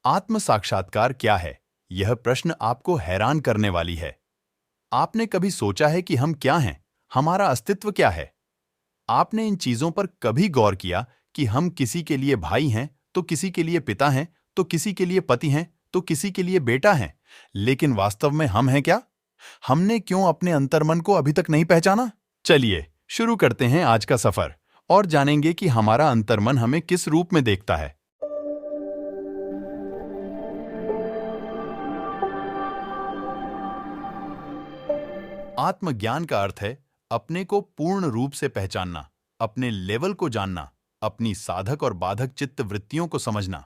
आत्म साक्षात्कार क्या है? यह प्रश्न आपको हैरान करने वाली है। आपने कभी सोचा है कि हम क्या हैं? हमारा अस्तित्व क्या है? आपने इन चीजों पर कभी गौर किया कि हम किसी के लिए भाई हैं, तो किसी के लिए पिता हैं, तो किसी के लिए पति हैं, तो किसी के लिए बेटा हैं? लेकिन वास्तव में हम हैं क्या? हमने क्यों अपने अंतर्मन को अभी तक नहीं पहचाना? चलिए शुरू करते हैं आज का सफर और जानेंगे कि हमारा अंतर्मन हमें किस रूप में देखता है। आत्मज्ञान का अर्थ है अपने को पूर्ण रूप से पहचानना, अपने लेवल को जानना, अपनी साधक और बाधक चित्त वृत्तियों को समझना,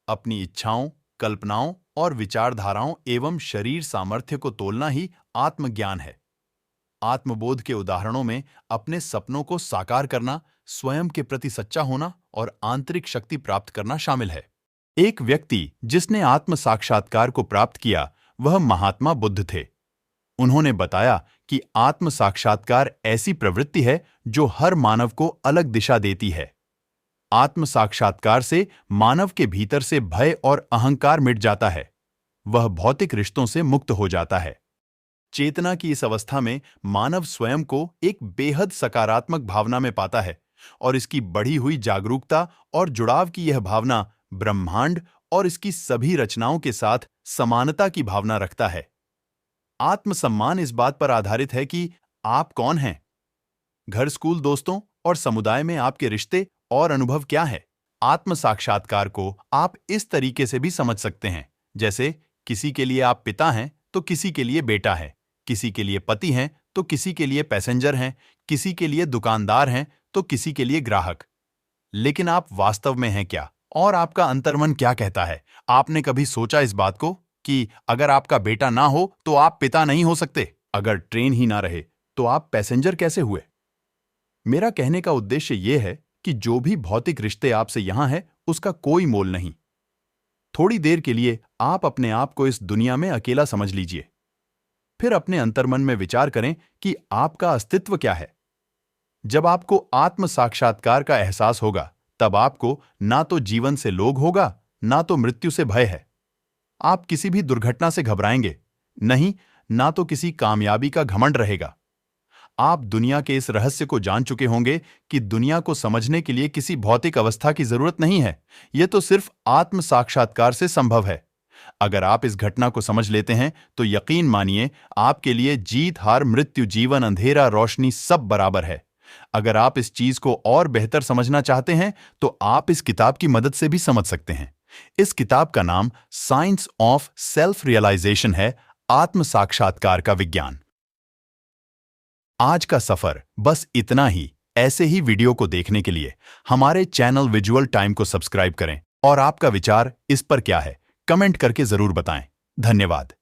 अपनी इच्छाओं, कल्पनाओं और विचारधाराओं एवं शरीर सामर्थ्य को तोलना ही आत्मज्ञान है। आत्मबोध के उदाहरणों में अपने सपनों को साकार करना, स्वयं के प्रति सच्चा होना और आंतरिक शक्ति प्राप्त करना शामिल है। एक व्यक्ति जिसने आत्म साक्षात्कार को प्राप्त किया वह महात्मा बुद्ध थे। उन्होंने बताया कि आत्म साक्षात्कार ऐसी प्रवृत्ति है जो हर मानव को अलग दिशा देती है। आत्म साक्षात्कार से मानव के भीतर से भय और अहंकार मिट जाता है। वह भौतिक रिश्तों से मुक्त हो जाता है। चेतना की इस अवस्था में मानव स्वयं को एक बेहद सकारात्मक भावना में पाता है और इसकी बढ़ी हुई जागरूकता और जुड़ाव की यह भावना ब्रह्मांड और इसकी सभी रचनाओं के साथ समानता की भावना रखता है। आत्मसम्मान इस बात पर आधारित है कि आप कौन हैं। घर, स्कूल, दोस्तों और समुदाय में आपके रिश्ते और अनुभव क्या है। आत्म साक्षात्कार को आप इस तरीके से भी समझ सकते हैं, जैसे किसी के लिए आप पिता हैं तो किसी के लिए बेटा है, किसी के लिए पति हैं तो किसी के लिए पैसेंजर हैं, किसी के लिए दुकानदार हैं तो किसी के लिए ग्राहक। लेकिन आप वास्तव में हैं क्या और आपका अंतर्मन क्या कहता है? आपने कभी सोचा इस बात को कि अगर आपका बेटा ना हो तो आप पिता नहीं हो सकते? अगर ट्रेन ही ना रहे तो आप पैसेंजर कैसे हुए? मेरा कहने का उद्देश्य यह है कि जो भी भौतिक रिश्ते आपसे यहां है उसका कोई मोल नहीं। थोड़ी देर के लिए आप अपने आप को इस दुनिया में अकेला समझ लीजिए। फिर अपने अंतर्मन में विचार करें कि आपका अस्तित्व क्या है। जब आपको आत्म साक्षात्कार का एहसास होगा तब आपको ना तो जीवन से लोभ होगा, ना तो मृत्यु से भय है। आप किसी भी दुर्घटना से घबराएंगे नहीं, ना तो किसी कामयाबी का घमंड रहेगा। आप दुनिया के इस रहस्य को जान चुके होंगे कि दुनिया को समझने के लिए किसी भौतिक अवस्था की जरूरत नहीं है। यह तो सिर्फ आत्म साक्षात्कार से संभव है। अगर आप इस घटना को समझ लेते हैं तो यकीन मानिए आपके लिए जीत हार, मृत्यु, जीवन, अंधेरा, रोशनी सब बराबर है। अगर आप इस चीज को और बेहतर समझना चाहते हैं तो आप इस किताब की मदद से भी समझ सकते हैं। इस किताब का नाम साइंस ऑफ सेल्फ रियलाइजेशन है, आत्म साक्षात्कार का विज्ञान। आज का सफर बस इतना ही। ऐसे ही वीडियो को देखने के लिए हमारे चैनल विजुअल टाइम को सब्सक्राइब करें और आपका विचार इस पर क्या है कमेंट करके जरूर बताएं। धन्यवाद।